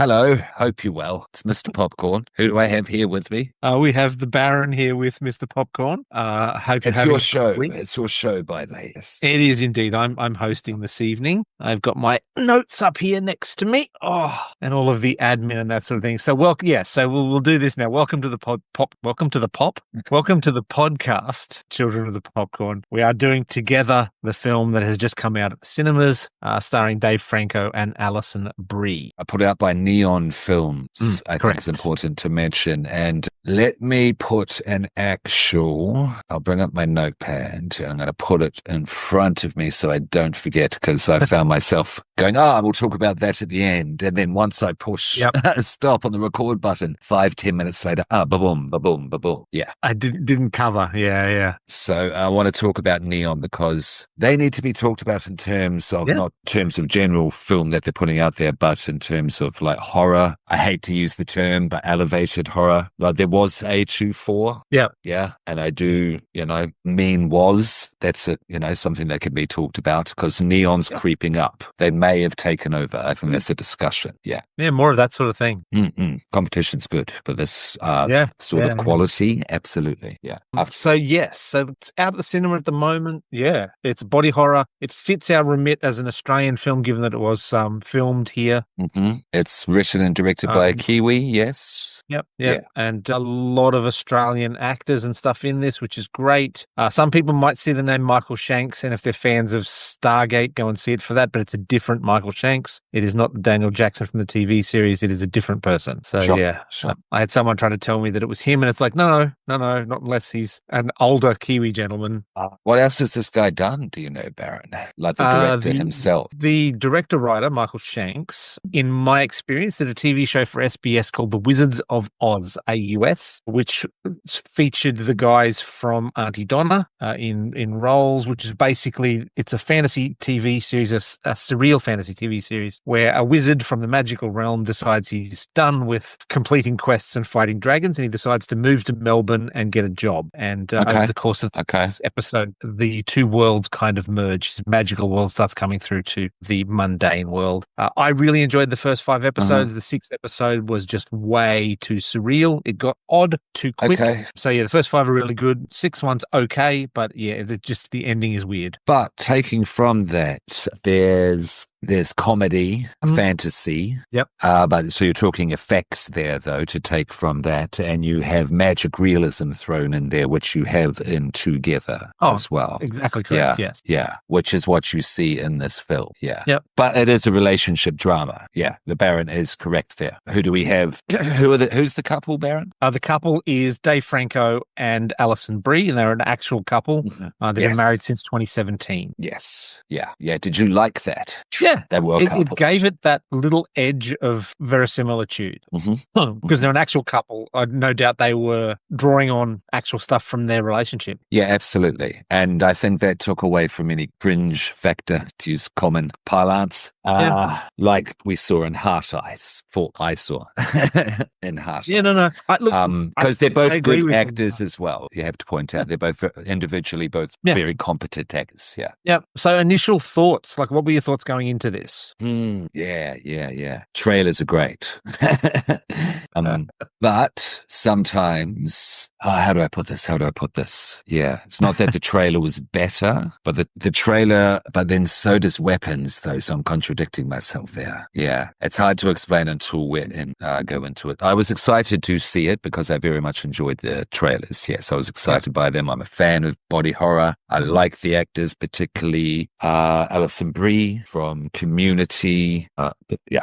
Hello, hope you're well. It's Mr. Popcorn. Who do I have here with me? We have the Baron here with Mr. Popcorn. Hope you're It's having your a show. good week. It's your show, by the way. Yes. It is indeed. I'm hosting this evening. I've got my notes up here next to me. And all of the admin and that sort of thing. So welcome. Yeah. So we'll do this now. Welcome to the Welcome to the podcast, Children of the Popcorn. We are doing together the film that has just come out at the cinemas, starring Dave Franco and Alison Brie. Put out by Neon Films. I think it's correct. important to mention. And let me put I'll bring up my notepad. I'm going to put it in front of me so I don't forget, because I found myself going, we'll talk about that at the end. And then once I push stop on the record button, 5-10 minutes later, ba-boom, ba-boom, ba-boom. Yeah. I didn't cover. Yeah. So I want to talk about Neon because they need to be talked about in terms of, not terms of general film that they're putting out there, but in terms of like horror. I hate to use the term, but elevated horror. Like there was A24. Yeah. And I do, mean was. That's it, something that can be talked about because Neon's creeping up. They may have taken over. I think that's a discussion. Yeah. Yeah, more of that sort of thing. Competition's good for this sort of quality. Absolutely. Yeah. So it's out at the cinema at the moment. Yeah. It's body horror. It fits our remit as an Australian film, given that it was filmed here. It's written and directed by a Kiwi. Yes. Yep. Yeah. And a lot of Australian actors and stuff in this, which is great. Some people might see the name Michael Shanks, and if they're fans of Stargate, go and see it for that, but it's a different Michael Shanks. It is not Daniel Jackson from the TV series. It is a different person. So, Sure. I had someone try to tell me that it was him, and it's like, no, not unless he's an older Kiwi gentleman. What else has this guy done, do you know, Baron? Like the director himself? The director-writer, Michael Shanks, in my experience, did a TV show for SBS called The Wizards of Oz, AUS, which featured the guys from Auntie Donna in roles, which is basically, it's a fantasy TV series, a surreal fantasy TV series, where a wizard from the magical realm decides he's done with completing quests and fighting dragons, and he decides to move to Melbourne and get a job. And over the course of this episode, the two worlds kind of merge. His magical world starts coming through to the mundane world. I really enjoyed the first 5 episodes. The 6th episode was just way too surreal. It got odd too quick. So the first 5 are really good. 6th one's okay, but just the ending is weird. But taking from that, there's comedy, fantasy. Yep. But so you're talking effects there, though, to take from that, and you have magic realism thrown in there, which you have in Together as well. Exactly correct. Yes. Yeah. Which is what you see in this film. Yeah. Yep. But it is a relationship drama. Yeah. The Baron is correct there. Who do we have? Who's the couple, Baron? The couple is Dave Franco and Alison Brie, and they're an actual couple. They've been married since 2017. Yes. Yeah. Did you like that? Yeah. They were a couple. It gave it that little edge of verisimilitude. Because they're an actual couple. No doubt they were drawing on actual stuff from their relationship. Yeah, absolutely. And I think that took away from any cringe factor, to use common parlance, like we saw in Heart Eyes, I saw in Heart Eyes. Yeah, no. Because they're both good actors as well. You have to point out they're both individually very competent actors. Yeah. Yeah. So initial thoughts, like what were your thoughts going into this? Yeah. Trailers are great. But sometimes, how do I put this? Yeah. It's not that the trailer was better, but the trailer, but then so does Weapons, though. So I'm contradicting myself there. Yeah. It's hard to explain until we go into it. I was excited to see it because I very much enjoyed the trailers. Yes, I was excited by them. I'm a fan of body horror. I like the actors, particularly Alison Brie from Community.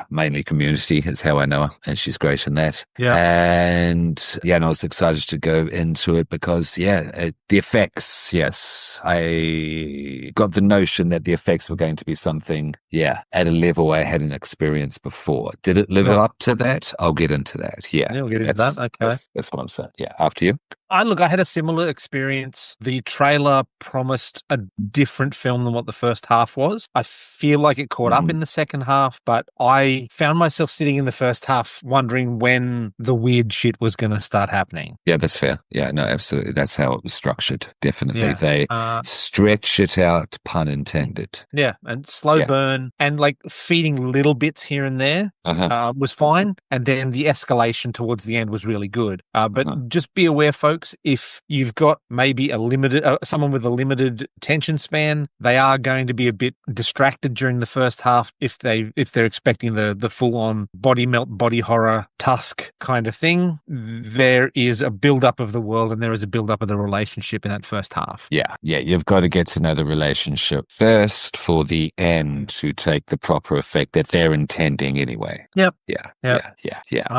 Mainly Community is how I know her, and she's great in that. Yeah. And I was excited to go into it because, the effects, yes, I got the notion that the effects were going to be something, at a level I hadn't experienced before. Did it live up to that? I'll get into that. Yeah. We'll get into that. Okay. That's what I'm saying. Yeah. After you. I had a similar experience. The trailer promised a different film than what the first half was. I feel like it caught up in the second half, but I found myself sitting in the first half wondering when the weird shit was going to start happening. Yeah, that's fair. Yeah, no, absolutely. That's how it was structured. Definitely. Yeah. They stretch it out, pun intended. Yeah, and slow burn and like feeding little bits here and there was fine. And then the escalation towards the end was really good. But just be aware, folks, if you've got maybe someone with a limited attention span, they are going to be a bit distracted during the first half if they're expecting the full on body melt, body horror, tusk kind of thing. There is a build up of the world and there is a build up of the relationship in that first half. Yeah, you've got to get to know the relationship first for the end to take the proper effect that they're intending anyway. Yep. Yeah.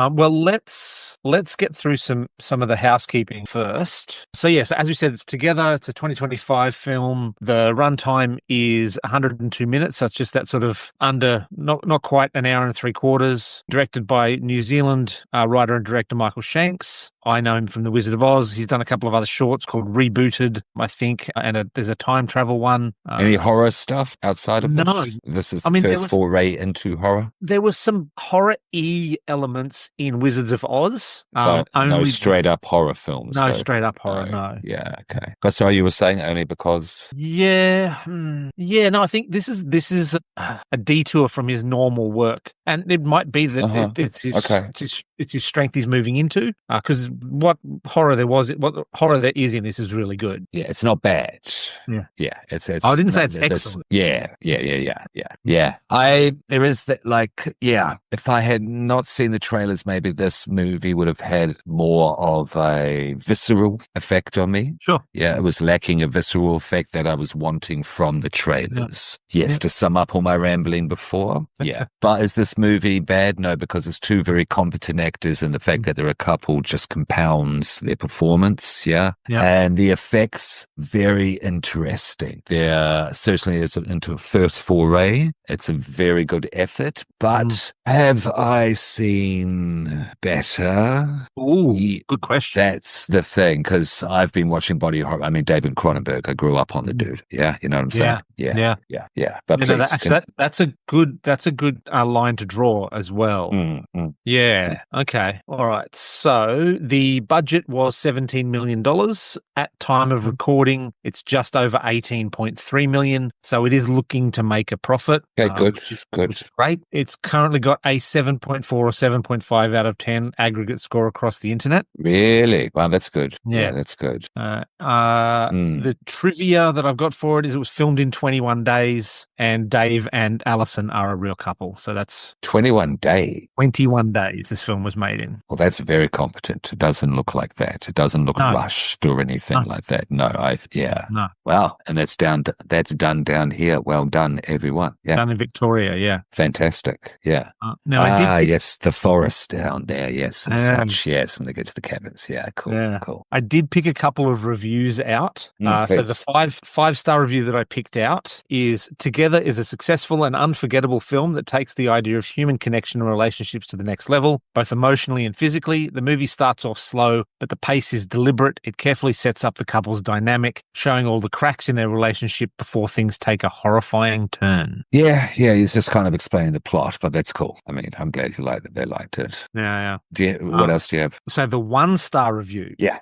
Well, let's get through some of the housekeeping first. So yes, as we said, it's Together. It's a 2025 film. The runtime is 102 minutes. So it's just that sort of under, not quite an hour and 3/4. Directed by New Zealand writer and director Michael Shanks. I know him from The Wizard of Oz. He's done a couple of other shorts called Rebooted, I think, and there's a time travel one. Any horror stuff outside of this? No. This is the first foray into horror? There was some horror-y elements in Wizards of Oz. But no straight-up horror films. No straight-up horror, no. Yeah, okay. But so you were saying only because... Yeah, no, I think this is a detour from his normal work. And it might be that it's his strength he's moving into, because what horror there is in this is really good. Yeah, it's not bad. Yeah. It's I didn't say it's excellent. Yeah. There is that, like, if I had not seen the trailers, maybe this movie would have had more of a visceral effect on me. Sure. Yeah, it was lacking a visceral effect that I was wanting from the trailers. Yes, to sum up all my rambling before. Yeah. But is this movie bad? No, because it's two very competent actors and the fact that they're a couple just compounds their performance. Yeah. And the effects, very interesting. There certainly is into a first foray. It's a very good effort, but have I seen better? Ooh, good question. That's the thing, because I've been watching body horror. I mean, David Cronenberg, I grew up on the dude. Yeah, you know what I'm saying? Yeah. But please, that's a good line to draw as well. Yeah. Okay. All right. So the budget was $17 million. At time of recording, it's just over 18.3 million. So it is looking to make a profit. Okay, good. Which is great. It's currently got a 7.4 or 7.5 out of 10 aggregate score across the internet. Really? Wow, that's good. Yeah, that's good. The trivia that I've got for it is it was filmed in 21 days, and Dave and Alison are a real couple. So that's 21 days. 21 days this film was made in. Well, that's very competent. It doesn't look like that. It doesn't look rushed or anything like that. No. Wow, and that's done down here. Well done, everyone. Yeah. Done in Victoria. Yeah. Fantastic. Yeah. Yes, the forest down there. Yes, and such. Yes, when they get to the cabins. Yeah, cool. I did pick a couple of reviews out. So the five-star review that I picked out is Together is a successful and unforgettable film that takes the idea of human connection and relationships to the next level, both emotionally and physically. The movie starts off slow, but the pace is deliberate. It carefully sets up the couple's dynamic, showing all the cracks in their relationship before things take a horrifying turn. Yeah, he's just kind of explaining the plot, but that's cool. I mean, I'm glad you liked it. They liked it. Yeah. What else do you have? So the 1-star review. Yeah,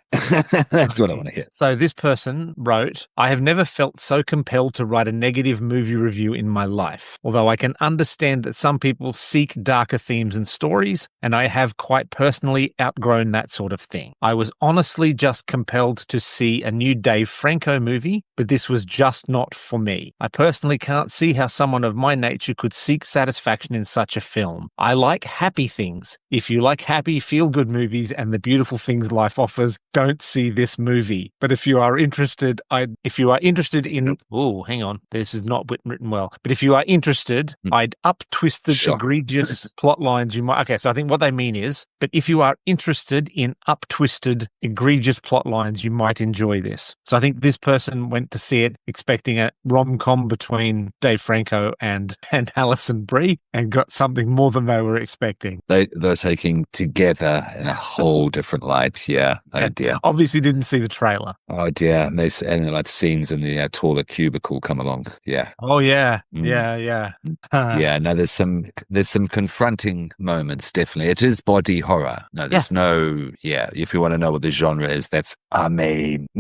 that's what I want to hear. So this person wrote, I have never felt so compelled to write a negative movie review in my life. Although I can understand that some people seek darker themes and stories, and I have quite personally outgrown that sort of thing. I was honestly just compelled to see a new Dave Franco movie, but this was just not for me. I personally can't see how someone of my nature could seek satisfaction in such a film. I like happy things. If you like happy, feel-good movies and the beautiful things life offers, don't see this movie. But if you are interested in... Oh, hang on. This is not written well. But if you are interested, I'd up-twisted, egregious plot lines you might... Okay, so I think what they mean is, but if you are interested in up-twisted, egregious plot lines, you might enjoy this. So I think this person went to see it expecting a rom-com between Dave Franco and Alison Brie and got something more than they were expecting. They're taking Together in a whole different light. Yeah. Oh And dear. obviously didn't see the trailer. Oh dear. And then like scenes in the taller cubicle come along. Yeah. Oh, yeah. Mm. Yeah. Yeah, no, there's some confronting moments, definitely. It is body horror. No, there's no, yeah, if you want to know what the genre is, no,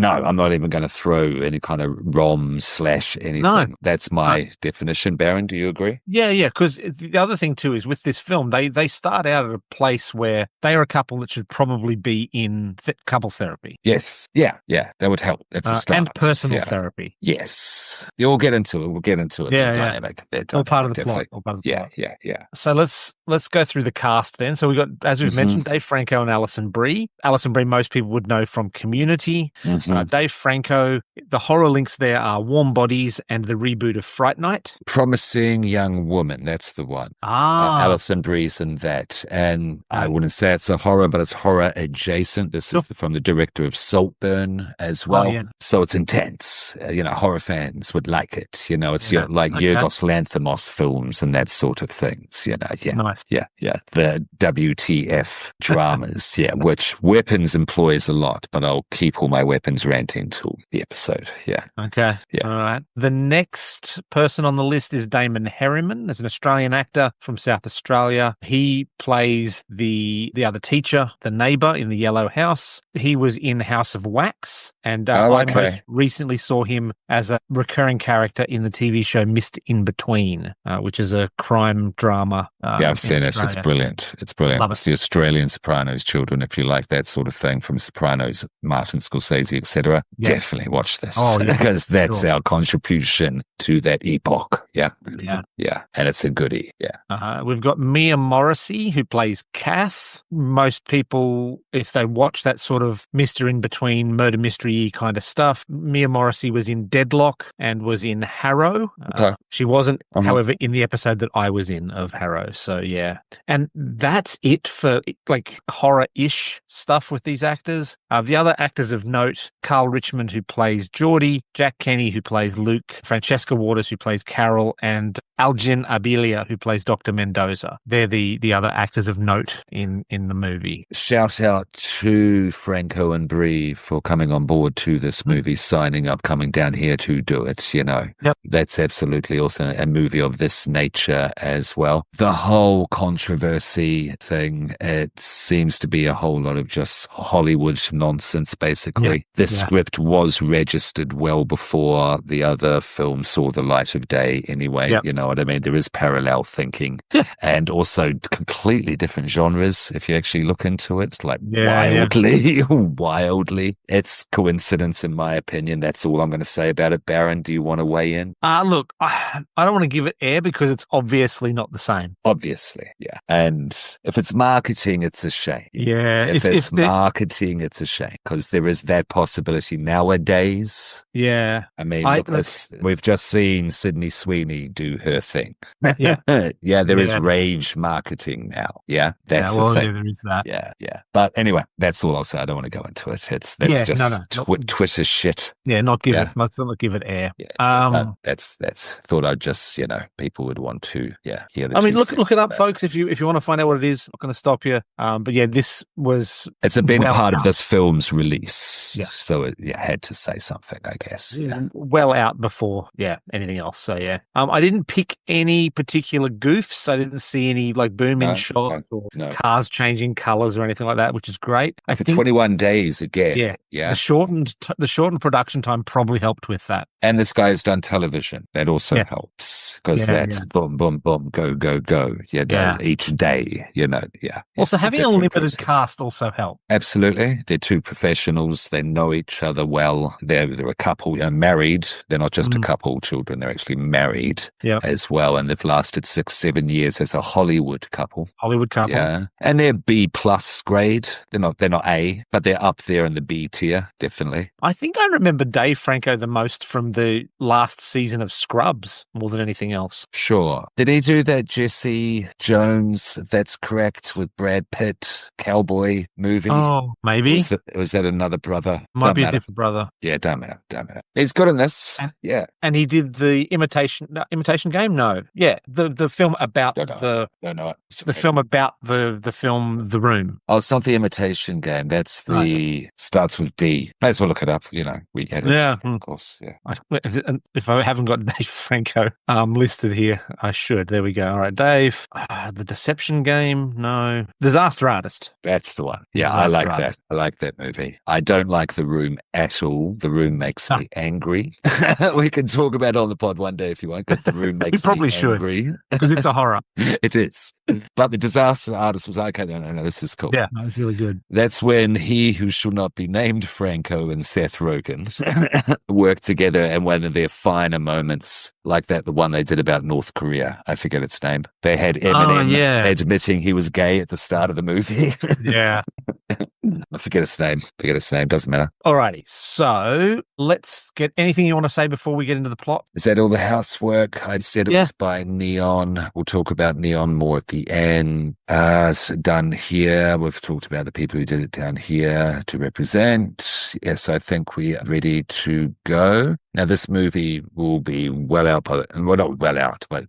I'm not even going to throw any kind of rom/anything. No. That's my definition. Baron, do you agree? Yeah, because the other thing too is with this film, they start out at a place where they are a couple that should probably be in couples therapy. Yes. Yeah, that would help. That's a start. And personal therapy. Yes. We'll get into it. Yeah, They're dynamic. All part of the definitely. plot. Yeah. So let's go through the cast then. So we got, as we've mentioned, Dave Franco and Alison Brie. Alison Brie, most people would know from Community. Dave Franco, the horror links there are Warm Bodies and the reboot of Fright Night. Promising Young Woman, that's the one. Alison Brie's in that. And I wouldn't say it's a horror, but it's horror adjacent. This is from the director of Saltburn as well. Oh, yeah. So it's intense. Horror fans would like it. It's Yorgos Lanthimos films and that sort of things. Nice. Yeah. The WTF dramas. Which weapons employs a lot, but I'll keep all my weapons ranting till the episode. Yeah. Okay. Yeah. All right. The next person on the list is Damon Herriman, as an Australian actor from South Australia. He plays the other teacher, the neighbour in the Yellow House. He was in House of Wax, and I most recently saw him as a recurring character in the TV show Missed in Between, which is a crime drama. I've seen it. It's brilliant. Love It's the Australian Sopranos children. If you like that sort of thing from Sopranos, Martin Scorsese, etc., definitely watch this because that's our contribution to that epoch. Yeah. And it's a goodie. Yeah. We've got Mia Morrissey, who plays Kath. Most people, if they watch that sort of Mr. In Between, murder mystery kind of stuff, Mia Morrissey was in Deadlock and was in Harrow. She wasn't, however, in the episode that I was in of Harrow. So, yeah. And that's it for like horror-ish stuff with these actors. The other actors of note, Carl Richmond, who plays Geordie, Jack Kenny, who plays Luke, Francesca Waters, who plays Carol, and Algin Abilia, who plays Dr. Mendoza. They're the other actors of note in the movie. Shout out to Franco and Brie for coming on board to this movie, signing up, coming down here to do it, That's absolutely also a movie of this nature as well. The whole controversy thing, it seems to be a whole lot of just Hollywood nonsense, basically. The script was registered well before the other film saw the light of day anyway, you know what I mean? There is parallel thinking and also completely different genres if you actually look into it, like wildly. It's coincidence in my opinion. That's all I'm going to say about it. Baron, do you want to weigh in? Look, I don't want to give it air because it's obviously not the same. Obviously, yeah. And if it's marketing, it's a shame. Yeah. If it's marketing, it's a shame because there is that possibility nowadays. Yeah. I mean, we've just seen Sydney Sweeney do her thing. Yeah. There is rage marketing now. Yeah, that's the thing. There is that. Yeah. But anyway, that's all I'll say. I don't want to go into it. That's just Twitter shit. Yeah, not give it air. Yeah, that's thought I'd just people would want to hear the. I mean, look it up, folks. If you want to find out what it is, I'm not going to stop you. But yeah, this was. It's a big part of this film's release. Yeah. So it had to say something, I guess. Yeah. Well out before anything else. So yeah, I didn't pick any particular goofs. I didn't see any like boom in shots or cars changing colors or anything like that, which is great. For 21 days again. Yeah. The shortened production time probably helped with that. And this guy's done television. That also helps because that's boom, boom, boom, go, go, go. Each day. Also, having a limited cast also helped. Absolutely, they're two professionals. They know each other well. They're a couple. Married. They're not just a couple. Children. They're actually married as well, and they've lasted 6-7 years as a Hollywood couple. Yeah, and they're B+ grade. They're not A, but they're up there in the B tier, definitely. I think I remember Dave Franco the most from the last season of Scrubs more than anything else. Sure. Did he do that Jesse Jones, if that's correct, with Brad Pitt, cowboy movie. Oh, maybe. Was that another brother? Might Don't be a matter. different brother. Yeah, don't matter. Don't matter. He's good in this. And, Yeah. and he did the imitation game. No, yeah, the film about Don't know. Don't know it. the film about the film The Room. Oh, it's not the Imitation Game. That's the starts with D. May as well look it up. We get it. Yeah, of course. Yeah. If I haven't got Dave Franco listed here, I should. There we go. All right, Dave. The Deception Game. No. Disaster Artist. That's the one. Yeah, I like that. I like that movie. I don't like The Room at all. The Room makes me angry. We can talk about it on the pod one day if you want, because The Room makes me angry. Because it's a horror. It is. But The Disaster Artist was okay. No, this is cool. Yeah, that was really good. That's when he who shall not be named, Franco, and Seth Rogen worked together, and one of their finer moments, like that, the one they did about North Korea, I forget its name. They had Eminem admitting he was gay at the start of the movie. Yeah. I forget its name. Doesn't matter. Alrighty. So let's get anything you want to say before we get into the plot. Is that all the housework? I said it was by Neon. We'll talk about Neon more at the end. It's done here. We've talked about the people who did it down here to represent. Yes, I think we are ready to go. Now, this movie will be well out not well out, but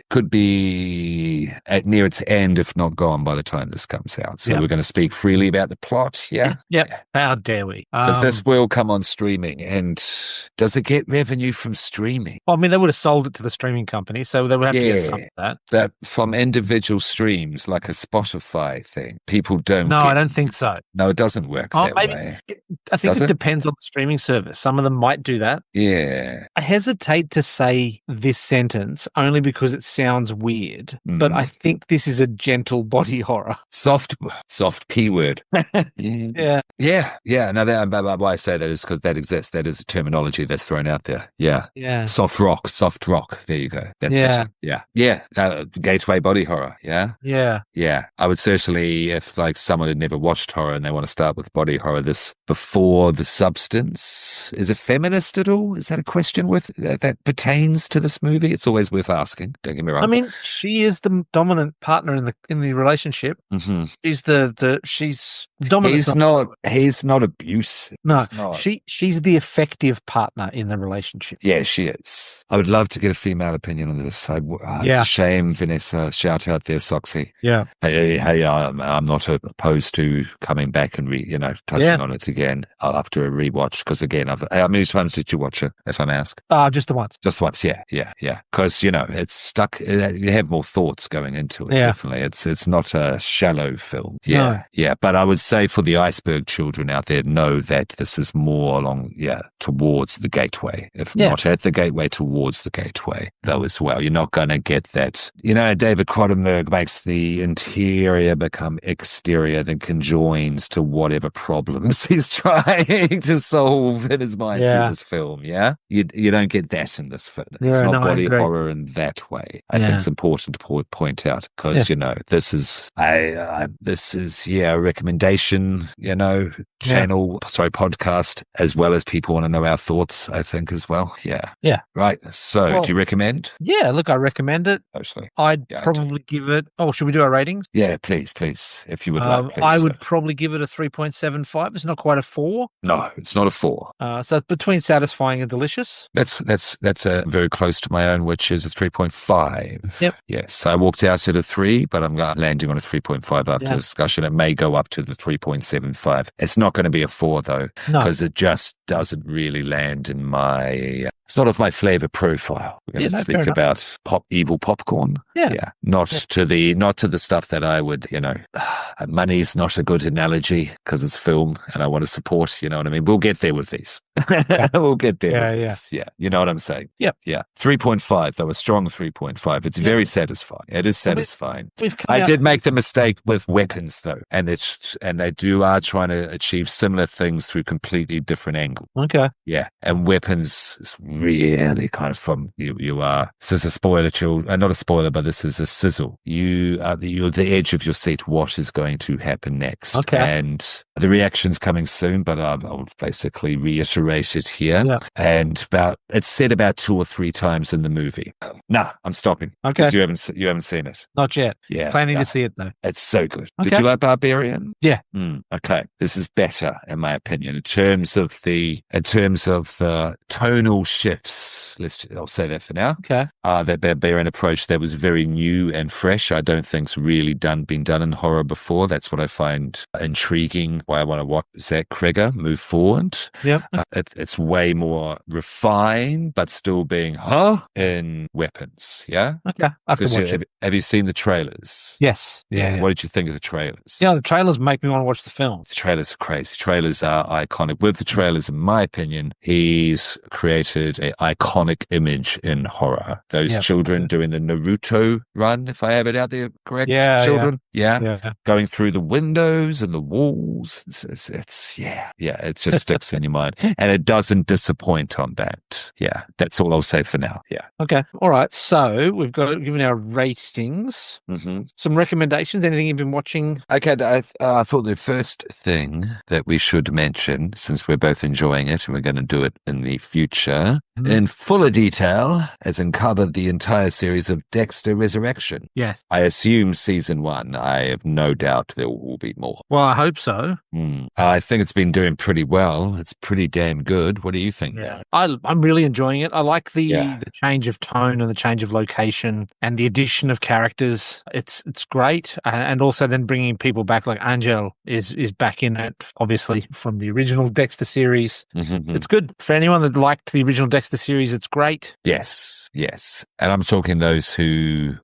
could be near its end, if not gone, by the time this comes out. So we're going to speak freely about the plot. Yeah. Yep. How dare we? Because this will come on streaming. And does it get revenue from streaming? Well, I mean, they would have sold it to the streaming company, so they would have to get some of that. But from individual streams, like a Spotify thing, people don't. No, I don't think so. No, it doesn't work that way. I think it depends on the streaming service. Some of them might do that. Yeah. I hesitate to say this sentence only because it sounds weird, but I think this is a gentle body horror. Soft P word. Yeah. Yeah. No, why I say that is because that exists. That is a terminology that's thrown out there. Yeah. Yeah. Soft rock. There you go. That's better. Yeah. Yeah. Gateway body horror. Yeah. Yeah. Yeah. I would certainly, if like someone had never watched horror and they want to start with body horror, this before the substance. Is it feminist at all? Is that a question that pertains to this movie? It's always worth asking. Don't get me wrong. I mean, she is the dominant partner in the relationship. Mm-hmm. She's dominant. He's not abusive. No, she's the effective partner in the relationship. Yeah, she is. I would love to get a female opinion on this. It's a shame, Vanessa. Shout out there, Soxy. Yeah. Hey, I'm not opposed to coming back and touching on it again after a rewatch. Because again, how many times did you watch it? If I'm asked. Just the once. Just once. Yeah. Because it's stuck. You have more thoughts going into it. Yeah. Definitely. It's not a shallow film. Yeah. No. Yeah. But I would say for the iceberg children out there, know that this is more along, towards the gateway. If not at the gateway, towards the gateway, though, as well. You're not going to get that. David Cronenberg makes the interior become exterior, then conjoins to whatever problems he's trying to solve in his mind through this film. Yeah. You don't get that in this film. It's not body horror in that way. I think it's important to point out because, this is a recommendation, channel, podcast, as well as people want to know our thoughts, I think, as well. Yeah. Yeah. Right. So do you recommend? Yeah, look, I recommend it. Mostly. I'd probably give it, should we do our ratings? Yeah, please, if you would like, please. I would probably give it a 3.75. It's not quite a 4. No, it's not a 4. So it's between satisfying and delicious. That's a very close to my own, which is a 3.5. Yep. Yes, I walked out at a 3, but I'm landing on a 3.5 after discussion. It may go up to the 3.75. It's not going to be a 4 though, because it just doesn't really land in my. It's not of my flavor profile. We're going to speak about evil popcorn. Yeah. Not to the stuff that I would, money's not a good analogy because it's film and I want to support, you know what I mean? We'll get there with these. We'll get there with these. Yeah. You know what I'm saying? Yep. Yeah. 3.5, though, a strong 3.5. It's very satisfying. It is satisfying. I did make the mistake with weapons, though, and they are trying to achieve similar things through completely different angles. Okay. Yeah. And weapons is really kind of from you are. This is a spoiler, not a spoiler, but this is a sizzle. You're the edge of your seat. What is going to happen next? Okay. And the reaction's coming soon, but I'll basically reiterate it here. Yeah. And it's said about 2 or 3 times in the movie. Nah, I'm stopping. Okay. Because you haven't seen it. Not yet. Yeah. Planning to see it though. It's so good. Okay. Did you like Barbarian? Yeah. Okay. This is better, in my opinion, in terms of the tonal shifts. I'll say that for now. Okay. That Barbarian approach that was very new and fresh. I don't think's really been done in horror before. That's what I find intriguing. Why I want to watch Zach Kreger move forward. Yeah. It's way more refined, but still being in weapons. Yeah. Okay. I have to watch it. Have you seen the trailers? Yes. Yeah. What did you think of the trailers? Yeah, the trailers make me want to watch the film. The trailers are crazy. Trailers are iconic. With the trailers, in my opinion, he's created an iconic image in horror. Those children doing the Naruto run, if I have it out there correct. Children. Yeah. Going through the windows and the walls. It just sticks in your mind. And it doesn't disappoint on that. Yeah. That's all I'll say for now. Yeah. Okay. All right. So we've got given our ratings. Mm-hmm. Some recommendations. Anything you've been watching? Okay. I thought the first thing that we should mention, since we're both enjoying it and we're going to do it in the future, in fuller detail, as in covered the entire series of Dexter Resurrection. Yes. I assume season 1. I have no doubt there will be more. Well, I hope so. I think it's been doing pretty well. It's pretty damn good. What do you think? Yeah. I'm really enjoying it. I like the change of tone and the change of location and the addition of characters. It's great. And also then bringing people back, like Angel is back in it, obviously, from the original Dexter series. Mm-hmm. It's good. For anyone that liked the original Dexter series, it's great. Yes. And I'm talking those who,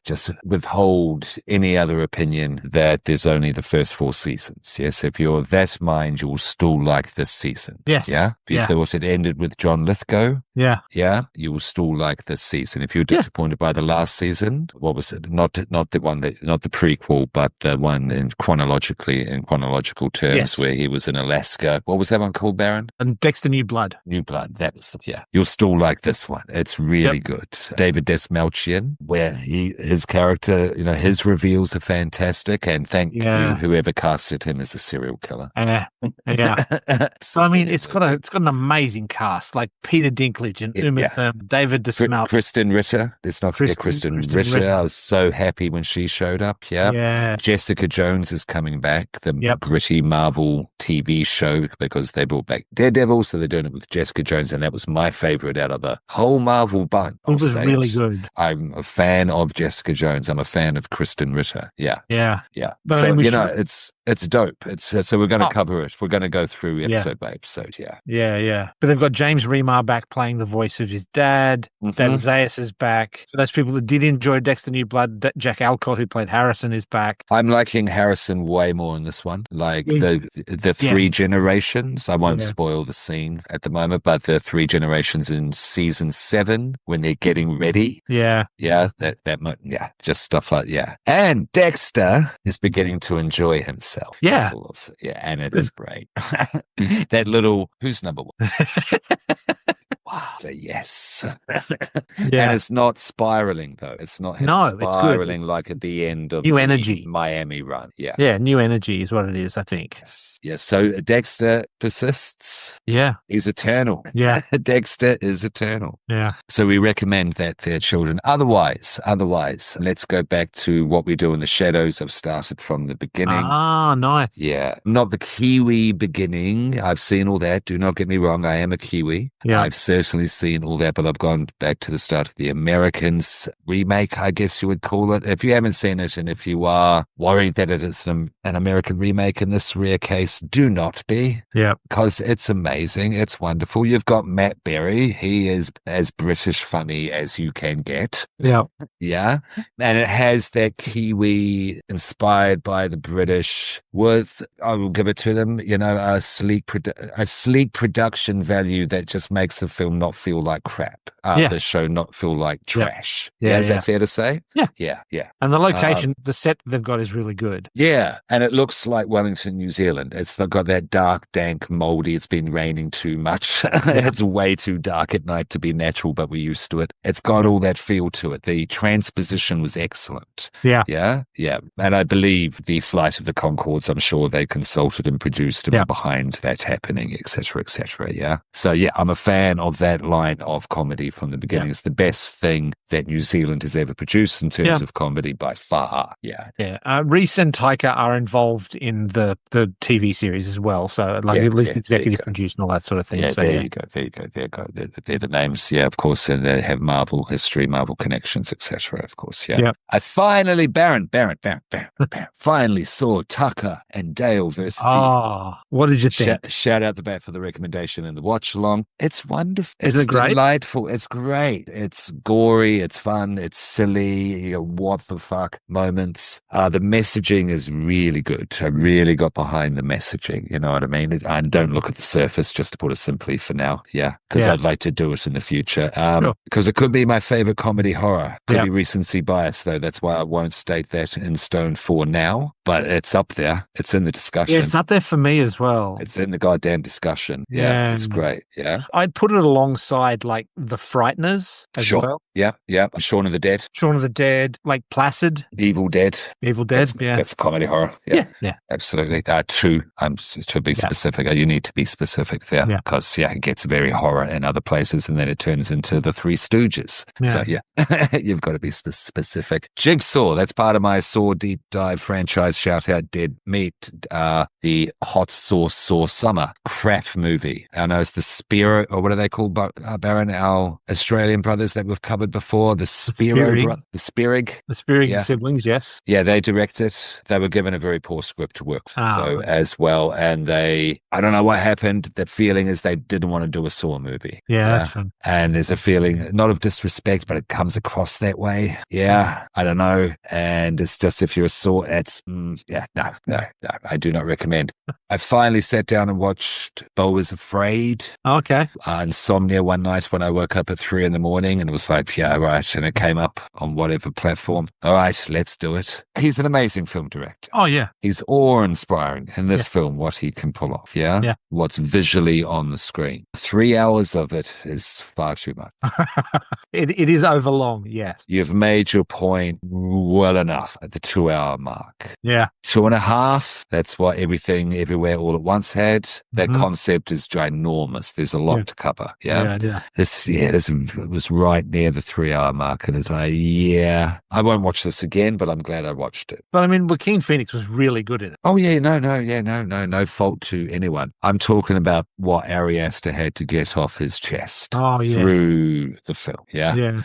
just withhold any other opinion that there's only the first 4 seasons. Yes. If you're of that mind, you'll still like this season. Yes. Yeah. If you thought it ended with John Lithgow. Yeah. Yeah. You will still like this season. If you're disappointed by the last season, what was it? Not the prequel, but the one in chronological terms where he was in Alaska. What was that one called, Baron? And Dexter New Blood. That was it. Yeah. You'll still like this one. It's really good. David Desmalchian, where his character, his reveals are fantastic, and thank you whoever casted him as a serial killer. So I mean, it's got an amazing cast, like Peter Dinklage and Uma Thurman, David Desmalchian, Kristen Ritter. Let's not forget Kristen Ritter. I was so happy when she showed up. Yeah. Jessica Jones is coming back, the Britty Marvel TV show, because they brought back Daredevil, so they're doing it with Jessica Jones, and that was my favorite out of the whole Marvel bunch. It was really good. I'm a fan of Jessica Jones. I'm a fan of Kristen Ritter. Yeah. But so it's dope. So we're going to cover it. We're going to go through episode by episode. Yeah. But they've got James Remar back playing the voice of his dad. David Zayas is back. For those people that did enjoy Dexter New Blood, Jack Alcott, who played Harrison, is back. I'm liking Harrison way more in this one. Like the 3 generations. I won't spoil the scene at the moment, but the 3 generations in season 7 when they're getting ready. Yeah. Just stuff like And Dexter is beginning to enjoy himself. Yeah. That's all I'll say. Yeah, and it's great. That little who's number 1? Wow. Yes. And it's not spiraling though. It's not spiraling like at the end of New Energy Miami run. Yeah, New Energy is what it is, I think. Yes. So Dexter persists. Yeah. He's eternal. Yeah. Dexter is eternal. Yeah. So we recommend that their children. Otherwise, let's go back to what we do in the shadows. I've started from the beginning. Ah, nice. Yeah. Not the Kiwi beginning. I've seen all that. Do not get me wrong. I am a Kiwi. Yeah. I've certainly seen all that, but I've gone back to the start of the Americans remake, I guess you would call it. If you haven't seen it, and if you are worried that it is an American remake in this rare case, do not be. Yeah. Because it's amazing. It's wonderful. You've got Matt Berry. He is as British funny as you can get. Yeah. Yeah. And it has that Kiwi inspired by the British watch with, I will give it to them, a sleek production value that just makes the film not feel like crap. Yeah. The show not feel like Yep. trash. Yeah, Is yeah. that fair to say? Yeah. Yeah, yeah. And the location, the set they've got is really good. Yeah, and it looks like Wellington, New Zealand. It's got that dark, dank, moldy. It's been raining too much. It's way too dark at night to be natural, but we're used to it. It's got all that feel to it. The transposition was excellent. Yeah. Yeah, yeah. And I believe the Flight of the Conchords, I'm sure they consulted and produced and were behind that happening, etc., etc. Yeah. So, yeah, I'm a fan of that line of comedy from the beginning. It's the best thing that New Zealand has ever produced in terms of comedy by far. Yeah. Yeah. Reese and Taika are involved in the TV series as well. So, like, at least executive produced and all that sort of thing. Yeah, so, there you go. They're the names. Yeah, of course. And they have Marvel history, Marvel connections, etc. Of course. Yeah. I finally, Baron, finally saw Tucker and Dale versus Oh, what did you think? Shout out the bat for the recommendation and the watch along. It's wonderful. Isn't it great? Delightful. It's great. It's gory. It's fun. It's silly. What the fuck moments. The messaging is really good. I really got behind the messaging. You know what I mean? And don't look at the surface, just to put it simply for now. Yeah. Because I'd like to do it in the future. Because it could be my favorite comedy horror. Could be recency bias, though. That's why I won't state that in stone for now. But it's up there. It's in the discussion. Yeah, it's up there for me as well. It's in the goddamn discussion. Yeah, it's great. Yeah. I'd put it alongside, like, The Frighteners as well. Yeah, yeah. Shaun of the Dead. Shaun of the Dead, like Placid. Evil Dead. That's a comedy horror. Yeah. Absolutely. Two. To be specific. You need to be specific there because, it gets very horror in other places and then it turns into the Three Stooges. So, you've got to be specific. Jigsaw. That's part of my Saw deep dive franchise. Shout out Dead Meat. The Hot Sauce Summer crap movie. I know it's the Spiro, or what are they called, Baron? Our Australian brothers that we've covered before. The Spiro, the Spierig siblings, yes. Yeah, they directed. They were given a very poor script to work though as well. And I don't know what happened. That feeling is they didn't want to do a Saw movie. Yeah, that's fun. And there's a feeling, not of disrespect, but it comes across that way. Yeah, I don't know. And it's just, if you're a Saw, it's, no, I do not recommend. I finally sat down and watched Beau is Afraid. Okay. Insomnia one night when I woke up at 3 a.m. and it was like, yeah, right. And it came up on whatever platform. All right, let's do it. He's an amazing film director. Oh, yeah. He's awe-inspiring in this film, what he can pull off, yeah? What's visually on the screen. 3 hours of it is far too much. It is overlong, yes. You've made your point well enough at the 2-hour mark. Yeah. 2.5, that's what Everything, Everywhere, All at Once had. That concept is ginormous. There's a lot to cover, This was right near the 3-hour mark, and it's like, I won't watch this again, but I'm glad I watched it. But I mean, Joaquin Phoenix was really good in it. Oh yeah, no fault to anyone. I'm talking about what Ari Aster had to get off his chest through the film. Yeah.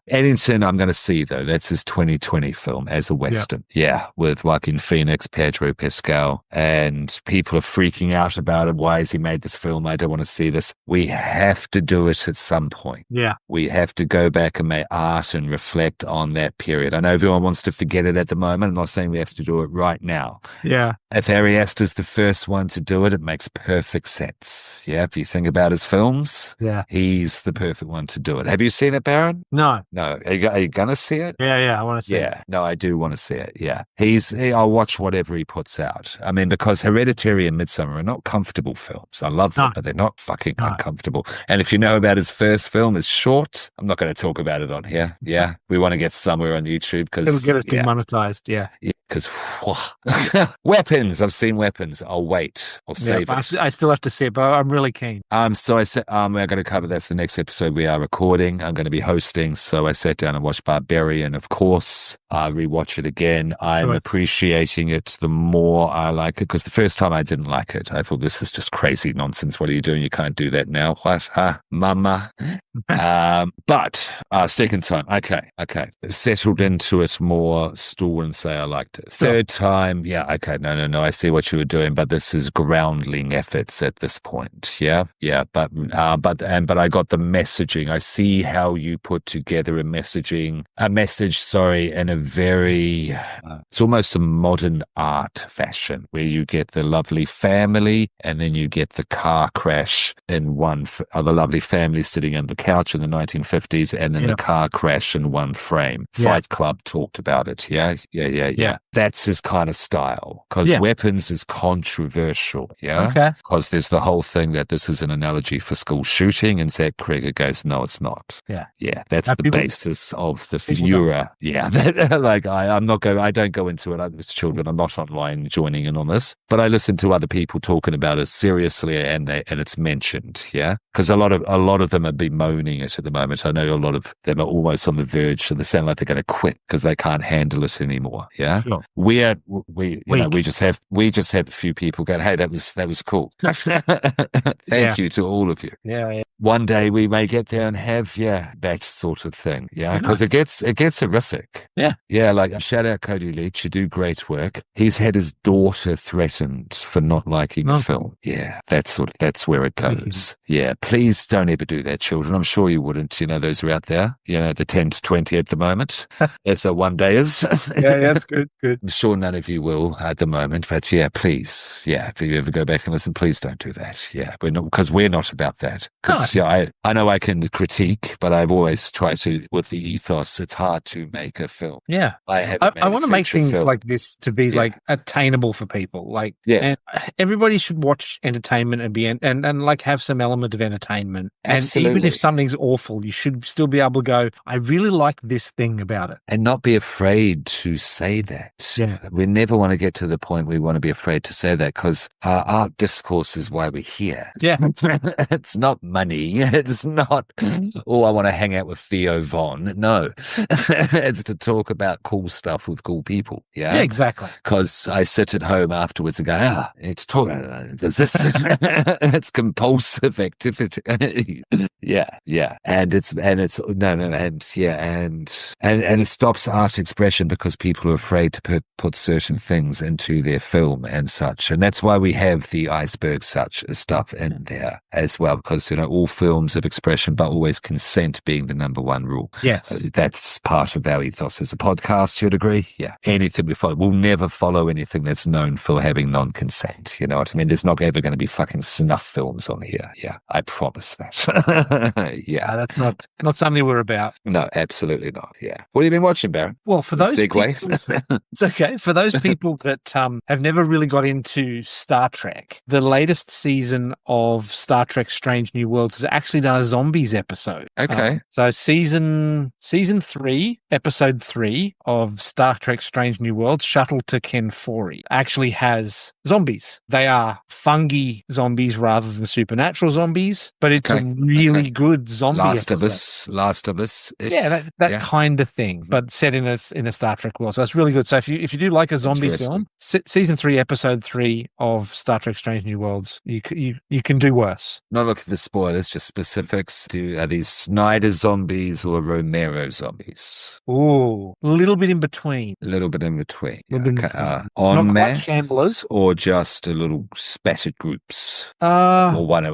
Eddington, I'm going to see though. That's his 2020 film as a Western. Yeah, with Joaquin Phoenix, Pedro Pascal, and people are freaking out about it. Why has he made this film? I don't want to see this. We have to do it at some point. Yeah. We have to go back and make art and reflect on that period. I know everyone wants to forget it at the moment. I'm not saying we have to do it right now. Yeah. If Ari Aster's the first one to do it, it makes perfect sense. Yeah. If you think about his films, he's the perfect one to do it. Have you seen it, Baron? No. No. Are you going to see it? Yeah. I want to see it. Yeah. No, I do want to see it. Yeah. I'll watch whatever he puts out. I mean, because Hereditary and Midsommar are not comfortable films. I love them, but they're not fucking uncomfortable. And if you know about his first film, it's short. I'm not going to talk about it on here. Yeah. We want to get somewhere on YouTube because it'll get it demonetized. Yeah. Because Weapons. I've seen Weapons. I'll wait. I'll save it. I still have to see it, but I'm really keen. So I said, we're going to cover this the next episode we are recording. I'm going to be hosting. So I sat down and watched Barbarian, of course. I rewatch it again. I'm appreciating it the more I like it, because the first time I didn't like it. I thought, this is just crazy nonsense. What are you doing? You can't do that now. What? Mama? But second time, okay, settled into it more. Still wouldn't say I liked it. Sure. Third time, yeah, okay, no, I see what you were doing, but this is groundling efforts at this point, yeah, but I got the messaging. I see how you put together a message, sorry, in a very, it's almost a modern art fashion where you get the lovely family and then you get the car crash in one, the lovely family sitting on the couch in the 1950s and then the car crash in one frame. Fight Club talked about it. Yeah. That's his kind of style because weapons is controversial. Yeah. Okay. Because there's the whole thing that this is an analogy for school shooting and Zach Kreger goes, no, it's not. Yeah. That's the basis of the Fuhrer. Yeah. Like I don't go into it. With children. I'm not online joining in on this, but I listen to other people talking about it seriously and it's mentioned. Yeah. Because a lot of them are bemoaning it at the moment. I know a lot of them are almost on the verge, so they sound like they're going to quit because they can't handle it anymore. Yeah, sure. we just have a few people going, "Hey, that was cool." Thank you to all of you. Yeah. One day we may get there and have that sort of thing. Yeah, because it gets horrific. Yeah. Like shout out Cody Leach, you do great work. He's had his daughter threatened for not liking the film. Yeah, that's where it goes. Yeah, please don't ever do that, children. I'm sure you wouldn't. Those are out there. The 10 to 20 at the moment. It's a one day is. Yeah, that's good. I'm sure none of you will at the moment, but please. Yeah, if you ever go back and listen, please don't do that. Yeah, we're not about that. Because I know I can critique, but I've always tried to, with the ethos, it's hard to make a film. Yeah. I want to make things like this to be like attainable for people. Like, and everybody should watch entertainment and be, and like have some element of entertainment. Absolutely. And even if something's awful, you should still be able to go, I really like this thing about it. And not be afraid to say that. Yeah. We never want to get to the point we want to be afraid to say that because our art discourse is why we're here. Yeah. It's not money. It's not, I want to hang out with Theo Von. No. It's to talk about cool stuff with cool people. Yeah. Yeah, exactly. Because I sit at home afterwards and go, it's talk. Does this? It's compulsive activity. Yeah. And it stops art expression because people are afraid to put certain things into their film and such. And that's why we have the iceberg such stuff in there as well, because, all films of expression, but always consent being the number one rule. Yes. That's part of our ethos as a podcast, you'd agree? Yeah. Anything we follow, we'll never follow anything that's known for having non-consent. You know what I mean? There's not ever going to be fucking snuff films on here. Yeah. I promise that. Yeah. That's not something we're about. No, absolutely not. Yeah. What have you been watching, Baron? Well, for those segue. People, it's okay. For those people that have never really got into Star Trek, the latest season of Star Trek Strange New Worlds has actually done a zombies episode. Okay. So season 3, episode 3 of Star Trek Strange New Worlds, Shuttle to Kenfori, actually has zombies. They are fungi zombies rather than supernatural zombies, but it's a really good zombie Last episode. of Us. Yeah, that kind of thing, but set in a Star Trek world. So it's really good. So if you do like a zombie film, season 3, episode 3 of Star Trek Strange New Worlds, you can do worse. Not looking for spoilers, just specifics. Are these Snyder zombies or Romero zombies? Ooh, a little bit in between. A little bit in between. En masse or just a little spattered groups? Or one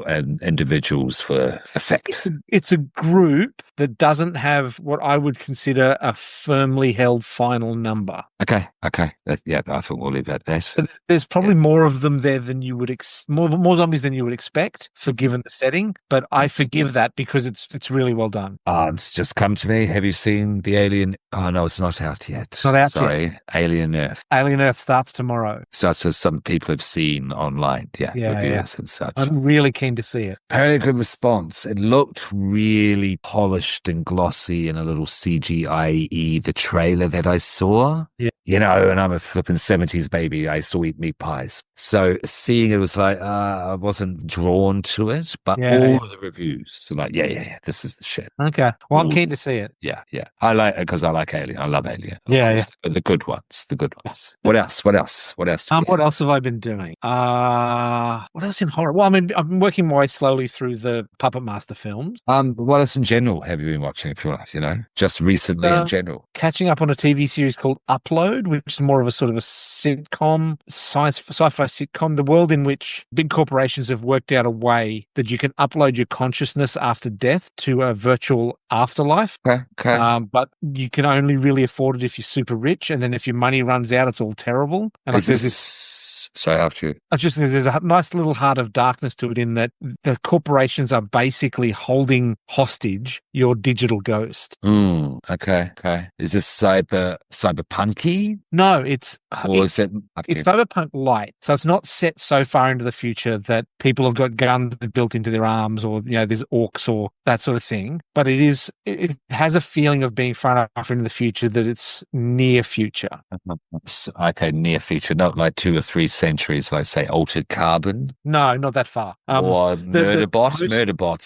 individuals for effect? It's a group that doesn't have what I would consider a firmly held final number. Okay. I think we'll leave it at that. There's probably more of them there than you would more zombies than you would expect, given the setting. But I forgive that because it's really well done. It's just come to me. Have you seen the Alien? Oh no, it's not out yet. It's not out Sorry, yet. Alien Earth. Alien Earth starts tomorrow. Starts as some people have seen online. Reviews and such. I'm really keen to see it. Very good response. It looked really polished and glossy and a little CGI-y, the trailer that I saw. Yeah. and I'm a flippin' 70s baby. I used to eat meat pies. So seeing it was like, I wasn't drawn to it, but Yeah, yeah. all of the reviews are like, yeah, this is the shit. Okay. Well, I'm All, keen to see it. yeah. I like it because I like Alien. I love Alien, of Yeah, yeah. course. The good ones, the good ones. What else? What else do we What have? else have I been doing? What else in horror? Well, I mean, I've been working my way slowly through the Puppet Master films. What else in general have you been watching, if you like, just recently in general? Catching up on a TV series called Upload, which is more of a sort of a sitcom, sci-fi sitcom, the world in which big corporations have worked out a way that you can upload your consciousness after death to a virtual afterlife. Okay. But you can only really afford it if you're super rich, and then if your money runs out, it's all terrible. And Is this... Sorry, after you. I just think there's a nice little heart of darkness to it in that the corporations are basically holding hostage your digital ghost. Okay. Is this cyberpunky? No, Or is it it's cyberpunk light. So it's not set so far into the future that people have got guns built into their arms or, there's orcs or that sort of thing. But it has a feeling of being far enough into the future that it's near future. Okay, near future, not like 2 or 3 centuries, like say Altered Carbon No, not that far. or Murderbots.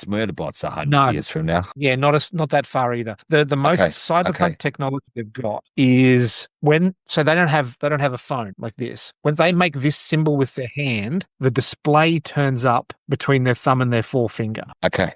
Murderbots 100 years from now. Yeah, not that far either. The most cyberpunk technology they've got is so they don't have a phone like this. When they make this symbol with their hand, the display turns up between their thumb and their forefinger. Okay.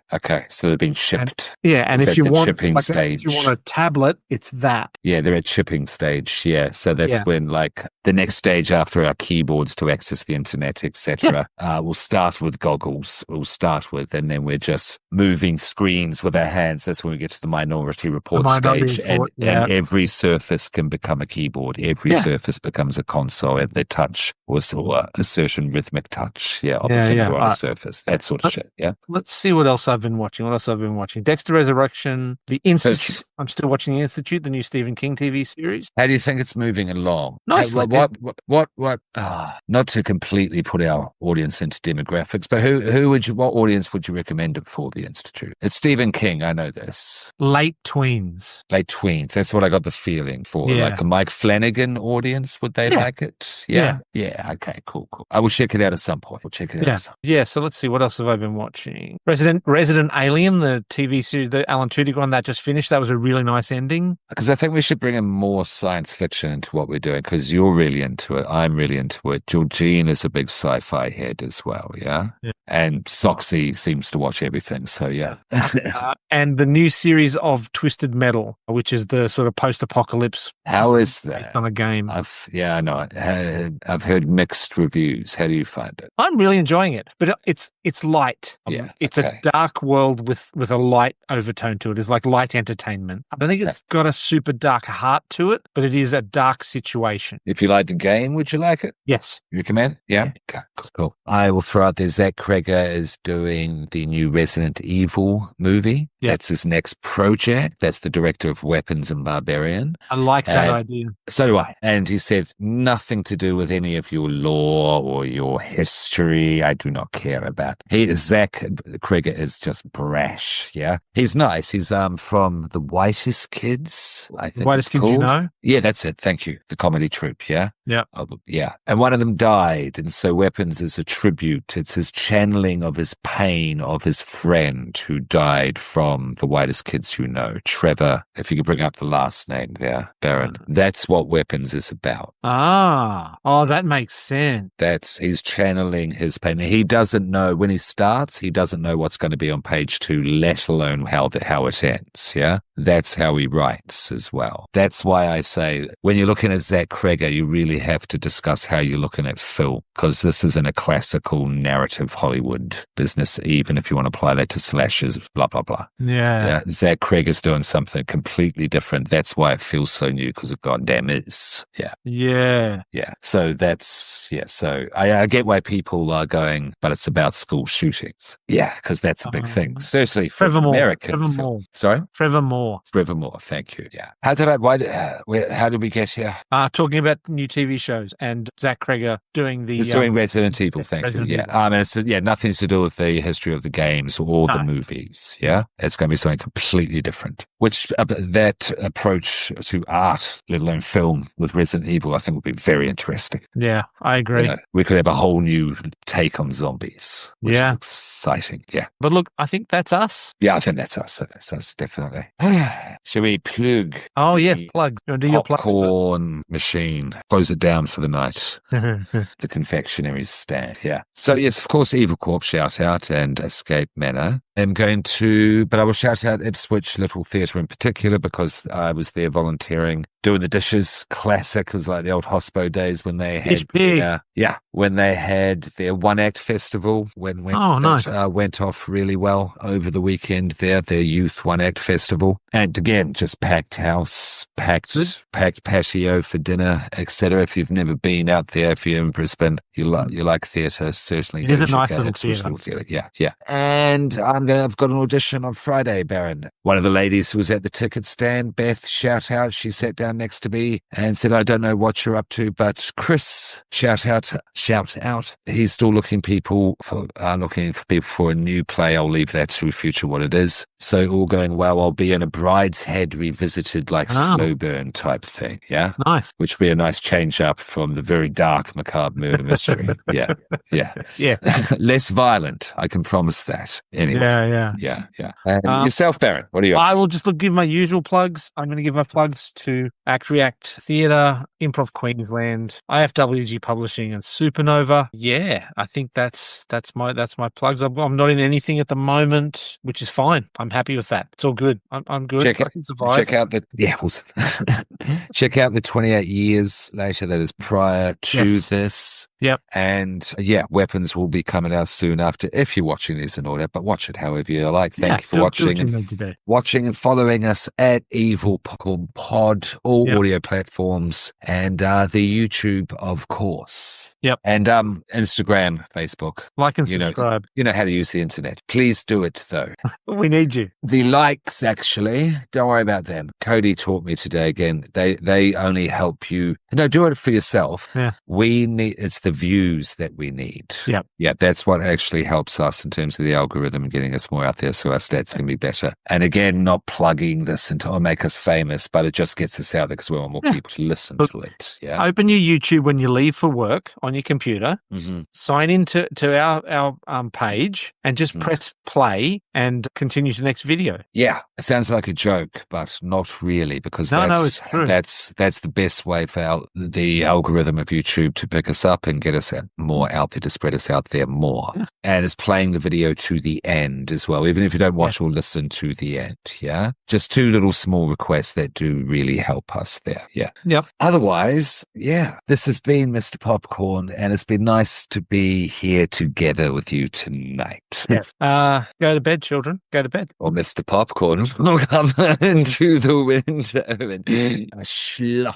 So they've been shipped. And if you want chipping stage. if you want a tablet, it's that. Yeah, they're at chipping stage. Yeah, so that's when like the next stage after our keyboards to access the internet, etc. We'll start with goggles. And then we're just moving screens with our hands. That's when we get to the Minority Report stage, and every surface can become a keyboard. Every surface becomes a console, and the touch was a certain rhythmic touch. Of a finger on a surface. That sort of shit. Yeah. Let's see what else I've been watching. Dexter Resurrection, The Institute. I'm still watching The Institute, the new Stephen King TV series. How do you think it's moving along? Nicely. What? Not to completely put our audience into demographics, but what audience would you recommend it for, The Institute? It's Stephen King, I know this. Late tweens. That's what I got the feeling for. Like a Mike Flanagan audience, would they like it? Yeah. Okay, cool. I will check it out at some point. So let's see, what else have I been watching? Resident Alien, the TV series, the Alan Tudyk one that just finished. That was a really nice ending. Because I think we should bring in more science fiction into what we're doing, because you're really into it. I'm really into it. Georgine is a big sci-fi head as well, yeah? And Soxy seems to watch everything, so yeah. And the new series of Twisted Metal, which is the sort of post-apocalypse. How is that? On a game. I know. I've heard mixed reviews. How do you find it? I'm really enjoying it, but it's light. It's a dark world with a light overtone to it. It's like light entertainment. I don't think it's got a super dark heart to it, but it is a dark situation. If you like the game, would you like it? Yes. You recommend? Yeah. Okay, cool. I will throw out there. Zach Kreger is doing the new Resident Evil movie. Yeah. That's his next project. That's the director of Weapons and Barbarian. I like that idea. So do I. And he said, nothing to do with any of your lore or your history. I do not care about. Zach Kreger is just brash. Yeah. He's nice. He's from The Whitest Kids, I think. Whitest Kids, you know? Yeah, that's it. Thank you. The comedy troupe. Yeah. Yeah. Yeah. And one of them died. And so Weapons is a tribute. It's his channeling of his pain of his friend who died from The Whitest Kids you know. Trevor, if you could bring up the last name there, Baron. That's what Weapons is about. That makes sense. He's channeling his pain. He doesn't know when he starts, he doesn't know what's going to be on page 2, let alone how it ends. Yeah. That's how he writes as well. That's why I say when you're looking at Zach Kreger, you really have to discuss how you're looking at Phil, because this isn't a classical narrative Hollywood business, even if you want to apply that to slashes, blah, blah, blah. Yeah. Zach Kreger's doing something completely different. That's why it feels so new, because it goddamn is. Yeah. Yeah. Yeah. So that's yes. So I get why people are going, but it's about school shootings. Yeah, because that's a big thing. Certainly for Trevor Moore. American Trevor film. Moore. Sorry? Trevor Moore. Trevor Moore. Thank you. Yeah. How did we get here? Talking about new TV shows and Zach Kreger doing the It's doing Resident Evil. Thank Resident you. Yeah. Evil. I mean, it's nothing to do with the history of the games or the No. movies. Yeah. It's going to be something completely different, which that approach to art, let alone film with Resident Evil, I think would be very interesting. Yeah, I agree. You know, we could have a whole new take on zombies, which Yeah. is exciting. Yeah. But look, I think that's us. Yeah, I think that's us. That's us, definitely. Shall we plug Oh, yes, the plugs. You want to do your plugs popcorn machine? Close it down for the night. first? The confectionery stand. Yeah. So, yes, of course, Evil Corp shout out and Escape Manor. But I will shout out Ipswich Little Theatre in particular because I was there volunteering, doing the dishes. Classic. It was like the old hospo days when they had when they had their one act festival when nice. went off really well over the weekend there, their youth one act festival. And again, just packed house, packed patio for dinner, etc. If you've never been out there, if you're in Brisbane, you like theatre, certainly. It is a nice little theatre. Yeah. And I've got an audition on Friday, Baron. One of the ladies who was at the ticket stand, Beth, shout out. She sat down next to me and said, I don't know what you're up to, but Chris, shout out. He's still looking for people for a new play. I'll leave that to future what it is. So all going well, I'll be in a Bride's Head revisited, slow burn type thing. Yeah. Nice. Which would be a nice change up from the very dark, macabre murder mystery. Yeah. Less violent. I can promise that. Anyway. Yeah. And yourself, Baron, what are you up to? I will just give my usual plugs. I'm going to give my plugs to Act React Theatre, Improv Queensland, IFWG Publishing, and Supernova. Yeah, I think that's my plugs. I'm not in anything at the moment, which is fine. I'm happy with that. It's all good. I'm good. I can survive. Check out the 28 years later that is prior to this. Yep. And weapons will be coming out soon after if you're watching this in order, but watch it however you like. Thank you for watching and following us at Evil Popcorn Pod, all audio platforms, and the YouTube, of course. Yep. And Instagram, Facebook. Like and subscribe. You know how to use the internet. Please do it though. We need you. The likes, actually, don't worry about them. Cody taught me today again. They only help you. Do it for yourself. Yeah. It's the views that we need. Yep. Yeah, that's what actually helps us in terms of the algorithm and getting us more out there so our stats can be better. And again, not plugging this to make us famous, but it just gets us out there because we want more people to listen to it. Yeah. Open your YouTube when you leave for work on your computer, sign into our page and just press play and continue to the next video. Yeah, it sounds like a joke, but not really because it's true. That's the best way for the algorithm of YouTube to pick us up and get us more out there, to spread us out there more. Yeah. And it's playing the video to the end as well, even if you don't watch or listen to the end. Yeah. Just two little small requests that do really help us there. Yeah. Yep. Otherwise, this has been Mr. Popcorn, and it's been nice to be here together with you tonight. Yeah. Go to bed, children. Go to bed. Or Mr. Popcorn will come into the window and slop